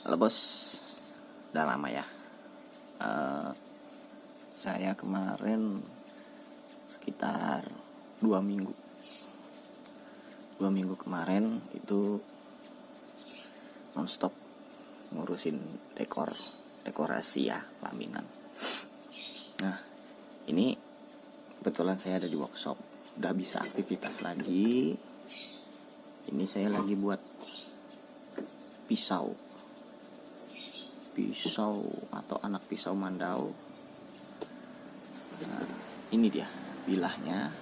Halo bos, udah lama ya. Saya kemarin sekitar 2 minggu. 2 minggu kemarin itu nonstop ngurusin dekorasi ya, pelaminan. Nah, ini kebetulan saya ada di workshop, udah bisa aktivitas lagi. Ini saya lagi buat pisau atau anak pisau mandau. Nah, ini dia bilahnya,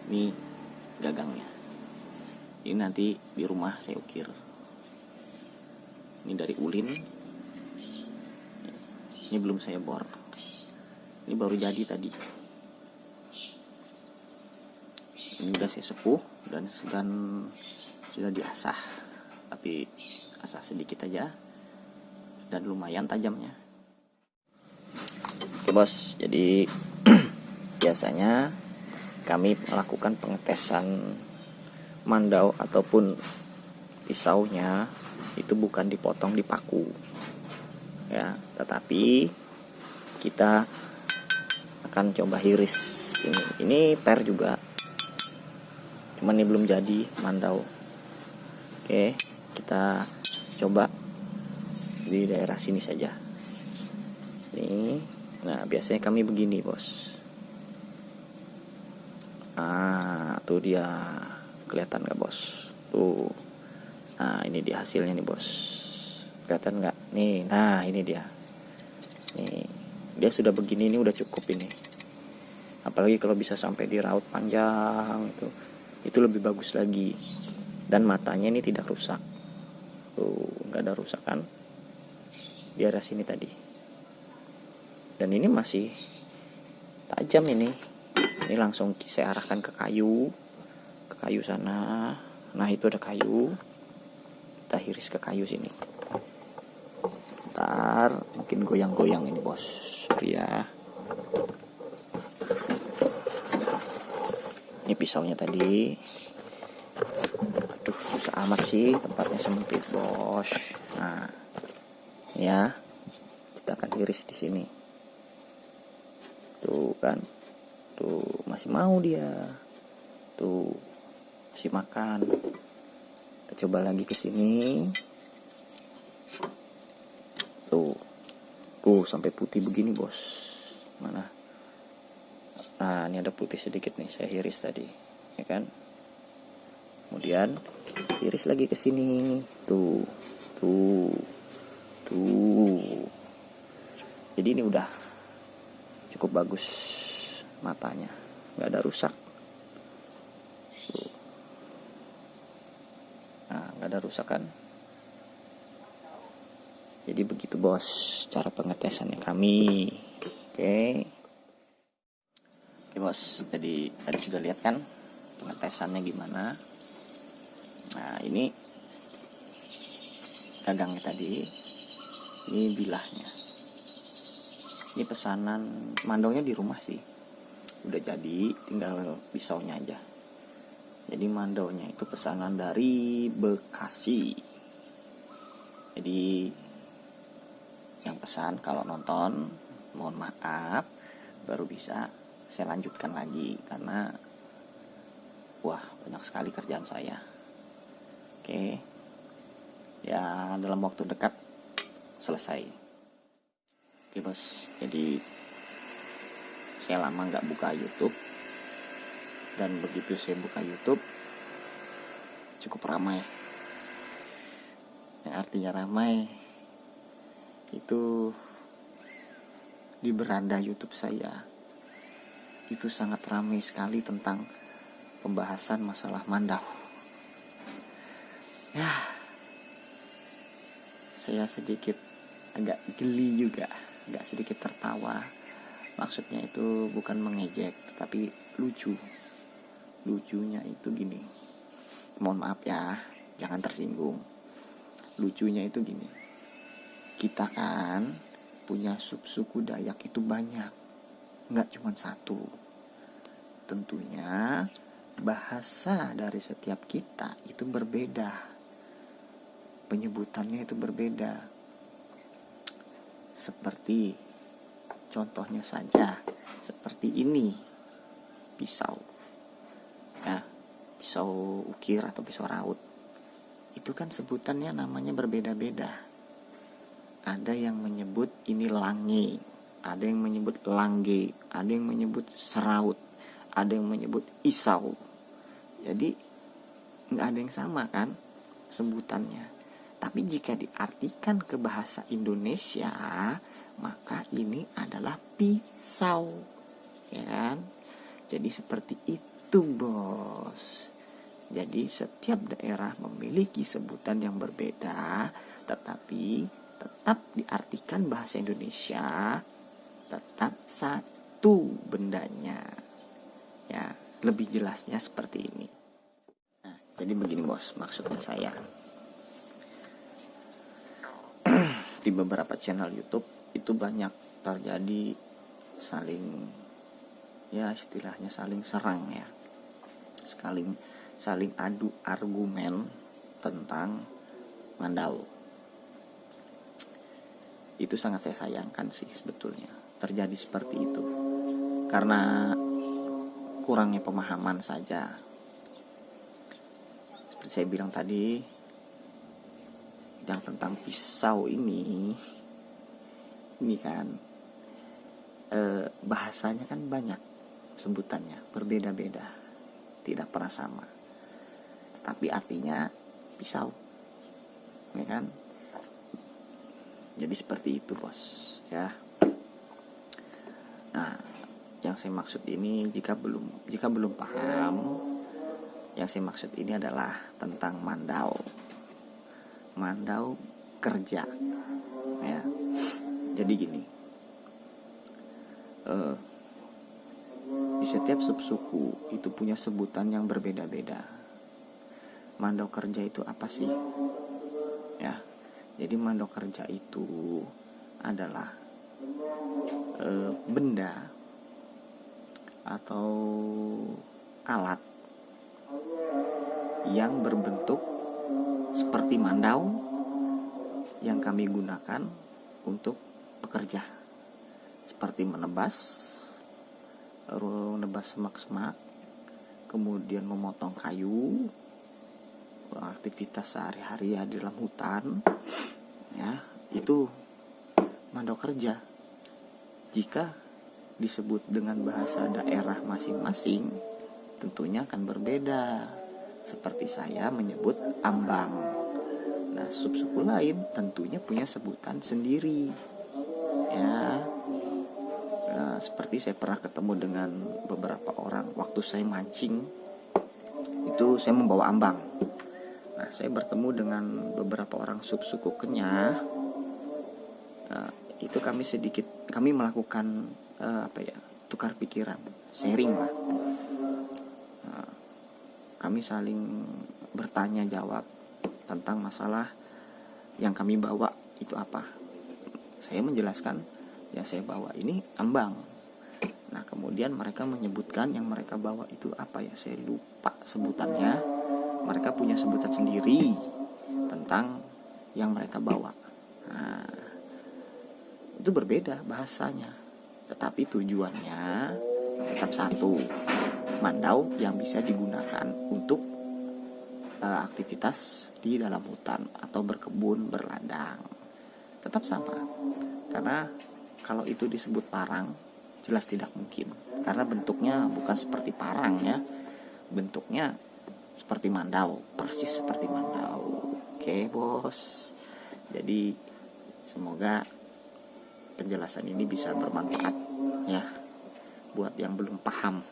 ini gagangnya. Ini nanti di rumah saya ukir. Ini dari ulin, ini belum saya bor, ini baru jadi tadi. Ini udah saya sepuh dan sudah diasah, tapi asah sedikit aja dan lumayan tajamnya. Oke bos, jadi biasanya kami melakukan pengetesan mandau ataupun pisaunya itu bukan dipotong di paku ya, tetapi kita akan coba hiris. Ini per juga, cuman ini belum jadi mandau. Oke, kita coba di daerah sini saja. Nih, nah biasanya kami begini bos. Tuh dia, kelihatan nggak bos? Tuh, nah ini dia hasilnya nih bos. Kelihatan nggak? Nih, nah ini dia. Nih, dia sudah begini, ini udah cukup ini. Apalagi kalau bisa sampai di raut panjang itu lebih bagus lagi. Dan matanya ini tidak rusak. Tuh, nggak ada rusak kan? Di arah sini tadi. Dan ini masih tajam ini. Ini langsung saya arahkan ke kayu sana. Nah itu ada kayu, kita hiris ke kayu sini. Ntar mungkin goyang-goyang ini bos. Sorry ya. Ini pisaunya tadi. Aduh, susah amat sih, tempatnya sempit bos. Nah, ya, kita akan iris di sini. Tuh kan, tuh masih mau dia. Tuh masih makan. Kita coba lagi ke sini. Tuh sampai putih begini bos. Mana? Nah, ini ada putih sedikit nih, saya iris tadi, ya kan? Kemudian iris lagi ke sini. Tuh. Jadi ini udah cukup bagus matanya, nggak ada rusak. Tuh. Nah, nggak ada rusak kan? Jadi begitu bos cara pengetesannya kami. Oke bos, jadi tadi sudah lihat kan pengetesannya gimana. Nah ini gagangnya tadi, ini bilahnya. Ini pesanan mandaunya di rumah sih, udah jadi, tinggal pisaunya aja. Jadi mandaunya itu pesanan dari Bekasi. Jadi yang pesan kalau nonton mohon maaf, baru bisa saya lanjutkan lagi karena wah banyak sekali kerjaan saya. Oke, ya dalam waktu dekat selesai. Oke bos, jadi saya lama nggak buka YouTube, dan begitu saya buka YouTube cukup ramai. Yang artinya ramai itu di beranda YouTube saya itu sangat ramai sekali tentang pembahasan masalah mandau. Ya, saya sedikit agak geli juga, agak sedikit tertawa. Maksudnya itu bukan mengejek, tetapi lucu. Lucunya itu gini, mohon maaf ya, jangan tersinggung. Lucunya itu gini, kita kan punya suku Dayak itu banyak, nggak cuma satu. Tentunya bahasa dari setiap kita itu berbeda. penyebutannya itu berbeda. Seperti contohnya saja seperti ini, pisau ya, pisau ukir atau pisau raut. Itu kan sebutannya namanya berbeda-beda. Ada yang menyebut ini lange, ada yang menyebut langge, ada yang menyebut seraut, ada yang menyebut isau. Jadi nggak ada yang sama kan sebutannya. Tapi jika diartikan ke bahasa Indonesia, maka ini adalah pisau, ya kan? Jadi seperti itu, bos. Jadi setiap daerah memiliki sebutan yang berbeda, tetapi tetap diartikan bahasa Indonesia, tetap satu bendanya. Ya, lebih jelasnya seperti ini. Nah, jadi begini, bos, maksudnya saya. Di beberapa channel YouTube itu banyak terjadi saling, ya istilahnya saling serang ya, saling adu argumen tentang mandau. Itu sangat saya sayangkan sih sebetulnya terjadi seperti itu, karena kurangnya pemahaman saja. Seperti saya bilang tadi, yang tentang pisau ini kan bahasanya kan banyak, sebutannya berbeda-beda, tidak pernah sama, tetapi artinya pisau, ya kan? Jadi seperti itu, bos, ya. Nah, yang saya maksud ini jika belum paham, yang saya maksud ini adalah tentang mandau kerja, ya. Jadi gini, di setiap subsuku itu punya sebutan yang berbeda-beda. Mandau kerja itu apa sih? Ya, jadi mandau kerja itu adalah benda atau alat yang berbentuk seperti mandau yang kami gunakan untuk bekerja, seperti menebas semak-semak, kemudian memotong kayu, aktivitas sehari-hari ya di dalam hutan, ya itu mandau kerja. Jika disebut dengan bahasa daerah masing-masing, tentunya akan berbeda. Seperti saya menyebut ambang. Nah, subsuku lain tentunya punya sebutan sendiri. Ya, nah, seperti saya pernah ketemu dengan beberapa orang waktu saya mancing, itu saya membawa ambang. Nah, saya bertemu dengan beberapa orang subsuku Kenyah. Nah, itu kami melakukan tukar pikiran, sharing lah. Nah, kami saling bertanya jawab tentang masalah yang kami bawa itu apa. Saya menjelaskan yang saya bawa ini ambang. Nah, kemudian mereka menyebutkan yang mereka bawa itu apa ya, saya lupa sebutannya. Mereka punya sebutan sendiri tentang yang mereka bawa. Nah, itu berbeda bahasanya, tetapi tujuannya tetap satu, mandau yang bisa digunakan untuk aktivitas di dalam hutan atau berkebun, berladang, tetap sama. Karena kalau itu disebut parang, jelas tidak mungkin, karena bentuknya bukan seperti parang ya, bentuknya seperti mandau, persis seperti mandau. Oke, bos. Jadi semoga penjelasan ini bisa bermanfaat ya buat yang belum paham.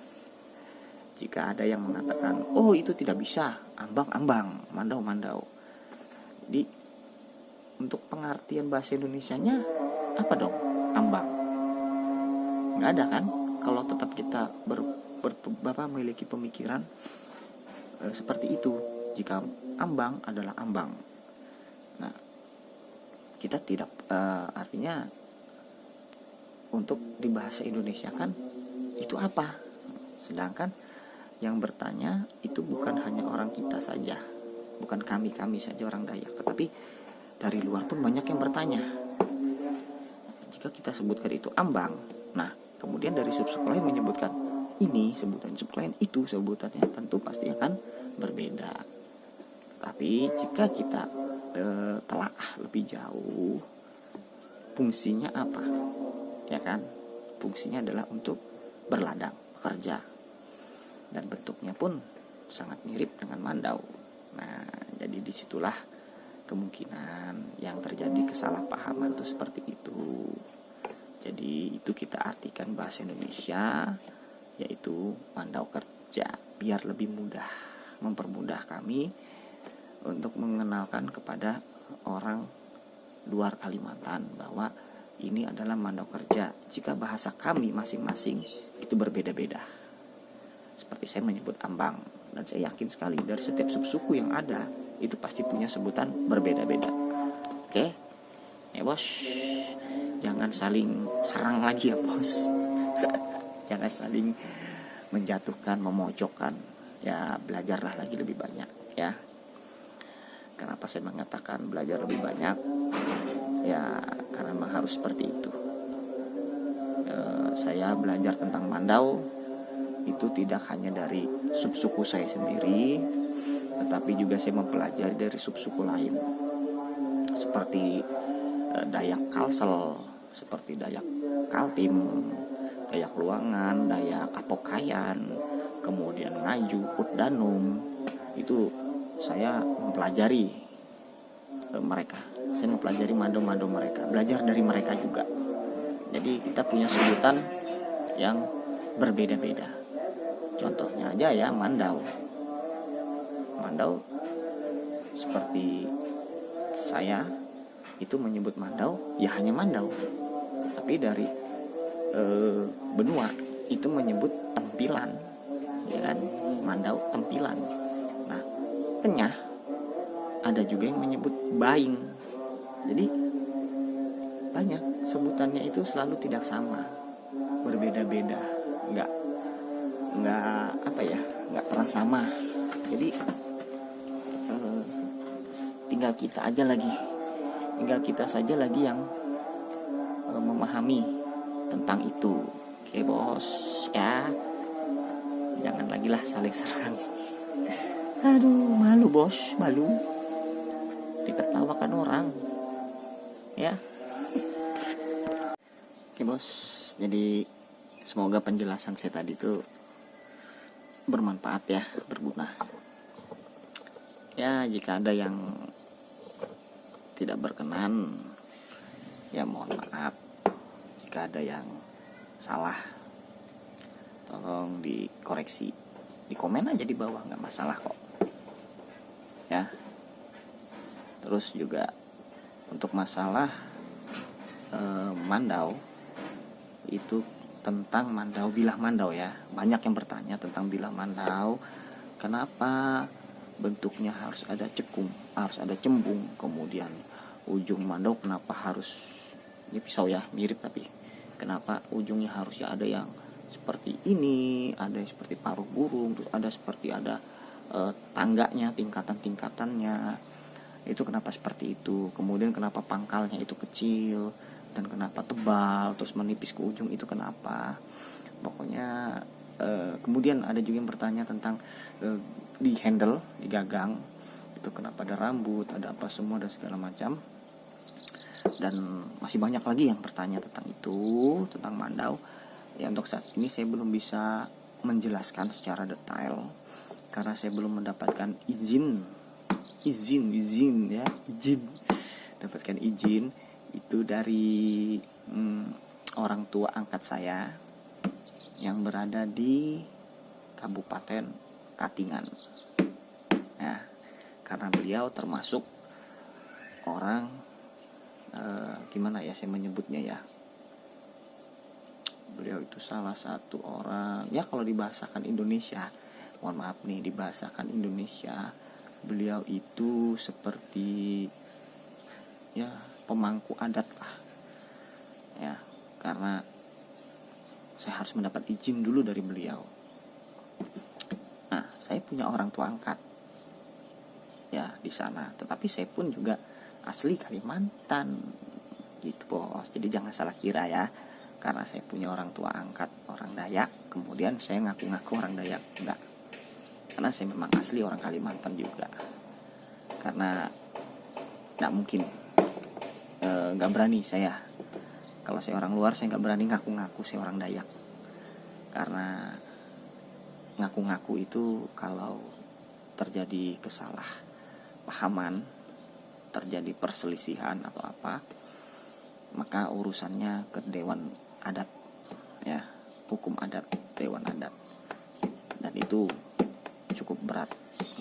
Jika ada yang mengatakan, oh itu tidak bisa, ambang-ambang, mandau-mandau. Jadi untuk pengertian bahasa Indonesianya apa dong ambang? Nggak ada kan? Kalau tetap kita memiliki pemikiran seperti itu, jika ambang adalah ambang. Nah, kita tidak artinya untuk di bahasa Indonesia kan itu apa? Sedangkan yang bertanya itu bukan hanya orang kita saja, bukan kami saja orang Dayak, tetapi dari luar pun banyak yang bertanya. Jika kita sebutkan itu ambang, nah kemudian dari suku lain menyebutkan ini sebutan, suku lain itu sebutannya, tentu pasti akan berbeda. Tapi jika kita telaah lebih jauh, fungsinya apa? Ya kan? Fungsinya adalah untuk berladang, bekerja. Dan bentuknya pun sangat mirip dengan Mandau. Nah, jadi disitulah kemungkinan yang terjadi kesalahpahaman itu seperti itu. Jadi itu kita artikan bahasa Indonesia, yaitu Mandau kerja, biar lebih mudah, mempermudah kami untuk mengenalkan kepada orang luar Kalimantan bahwa ini adalah Mandau kerja. Jika bahasa kami masing-masing itu berbeda-beda. Seperti saya menyebut ambang, dan saya yakin sekali dari setiap suku yang ada itu pasti punya sebutan berbeda-beda. Oke, ya bos, jangan saling serang lagi ya bos. Jangan saling menjatuhkan, memojokkan. Ya belajarlah lagi lebih banyak ya. Kenapa saya mengatakan belajar lebih banyak? Ya karena memang harus seperti itu. Saya belajar tentang Mandau itu tidak hanya dari subsuku saya sendiri, tetapi juga saya mempelajari dari subsuku lain, seperti Dayak Kalsel, seperti Dayak Kaltim, Dayak Luangan, Dayak Apokayan, kemudian Ngaju, Utdanum. Itu saya mempelajari mereka. Saya mempelajari mando-mando mereka, belajar dari mereka juga. Jadi kita punya sebutan yang berbeda-beda. Contohnya aja ya Mandau. Mandau seperti saya itu menyebut Mandau ya hanya Mandau. Tapi dari benua itu menyebut tempilan, ya kan? Mandau tempilan. Nah, Kenyah ada juga yang menyebut baing. Jadi banyak sebutannya itu selalu tidak sama, berbeda-beda, nggak pernah sama. Jadi tinggal kita saja lagi yang memahami tentang itu. Oke bos ya, jangan lagi lah saling serang. Aduh, malu bos, malu ditertawakan orang ya. Oke bos, jadi semoga penjelasan saya tadi itu bermanfaat ya, berguna ya. Jika ada yang tidak berkenan ya mohon maaf. Jika ada yang salah tolong dikoreksi, di komen aja di bawah, nggak masalah kok ya. Terus juga untuk masalah Mandau itu tentang Mandau, bilah Mandau ya. Banyak yang bertanya tentang bilah Mandau. Kenapa bentuknya harus ada cekung, harus ada cembung, kemudian ujung Mandau kenapa harus ya pisau ya, mirip tapi kenapa ujungnya harusnya ada yang seperti ini, ada yang seperti paruh burung, terus ada seperti ada tangganya, tingkatan-tingkatannya. Itu kenapa seperti itu? Kemudian kenapa pangkalnya itu kecil dan kenapa tebal terus menipis ke ujung, itu kenapa? Pokoknya kemudian ada juga yang bertanya tentang di handle, di gagang itu kenapa ada rambut, ada apa semua dan segala macam. Dan masih banyak lagi yang bertanya tentang itu, tentang Mandau. Ya untuk saat ini saya belum bisa menjelaskan secara detail karena saya belum mendapatkan izin dapatkan izin itu dari orang tua angkat saya yang berada di Kabupaten Katingan ya, karena beliau termasuk orang gimana ya saya menyebutnya ya, beliau itu salah satu orang ya, kalau dibahasakan Indonesia, mohon maaf nih, dibahasakan Indonesia beliau itu seperti ya pemangku adat lah ya, karena saya harus mendapat izin dulu dari beliau. Nah, saya punya orang tua angkat ya di sana. Tetapi saya pun juga asli Kalimantan gitu bos. Jadi jangan salah kira ya, karena saya punya orang tua angkat orang Dayak kemudian saya ngaku-ngaku orang Dayak, enggak. Karena saya memang asli orang Kalimantan juga. Karena nggak mungkin, nggak berani saya. Kalau saya orang luar saya nggak berani ngaku-ngaku saya orang Dayak. Karena ngaku-ngaku itu kalau terjadi kesalahpahaman, terjadi perselisihan atau apa, maka urusannya ke dewan adat ya, hukum adat, dewan adat. Dan itu cukup berat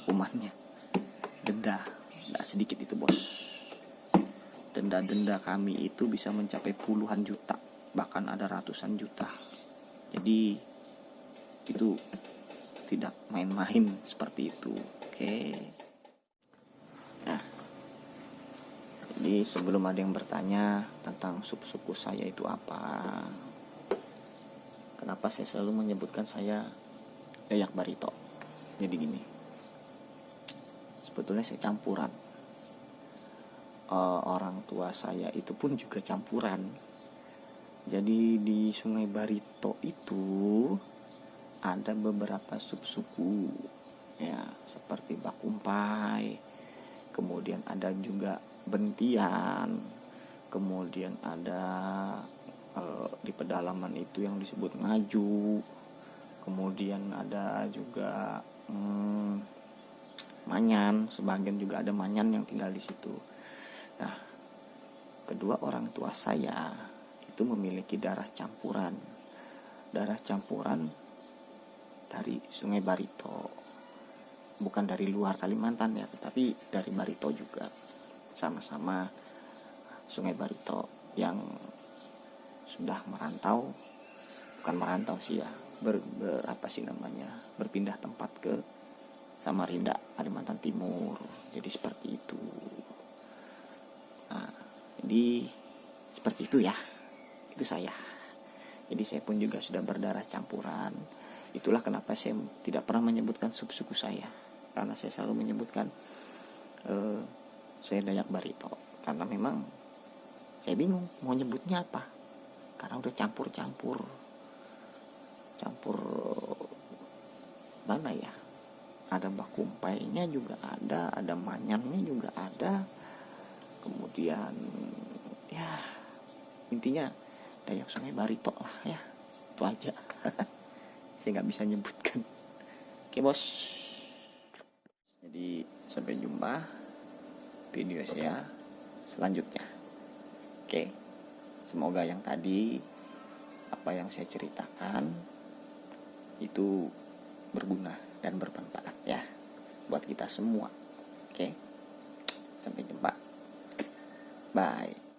hukumannya, denda, nggak sedikit itu bos. Denda kami itu bisa mencapai puluhan juta, bahkan ada ratusan juta. Jadi itu tidak main-main seperti itu. Oke. Nah, jadi sebelum ada yang bertanya tentang suku saya itu apa, kenapa saya selalu menyebutkan saya Dayak Barito. Jadi gini, sebetulnya saya campuran. Orang tua saya itu pun juga campuran. Jadi di Sungai Barito itu ada beberapa subsuku ya, seperti Bakumpai, kemudian ada juga Bentian, kemudian ada di pedalaman itu yang disebut Ngaju, kemudian ada juga Manyan, sebagian juga ada Manyan yang tinggal di situ. Nah, kedua orang tua saya itu memiliki darah campuran dari Sungai Barito, bukan dari luar Kalimantan ya, tetapi dari Barito juga, sama-sama Sungai Barito yang sudah merantau, bukan merantau sih ya, berpindah tempat ke Samarinda, Kalimantan Timur. Jadi seperti itu. Nah, jadi seperti itu ya, itu saya. Jadi saya pun juga sudah berdarah campuran. Itulah kenapa saya tidak pernah menyebutkan suku saya, karena saya selalu menyebutkan saya Dayak Barito. Karena memang saya bingung mau nyebutnya apa, karena udah campur mana ya, ada Bakumpainya juga ada Manyannya juga ada, kemudian ya intinya Dayak Sungai Barito lah ya, itu aja. Saya nggak bisa nyebutkan. Oke bos, jadi sampai jumpa video saya selanjutnya. Oke, semoga yang tadi apa yang saya ceritakan itu berguna dan bermanfaat ya buat kita semua. Oke, sampai jumpa, bye.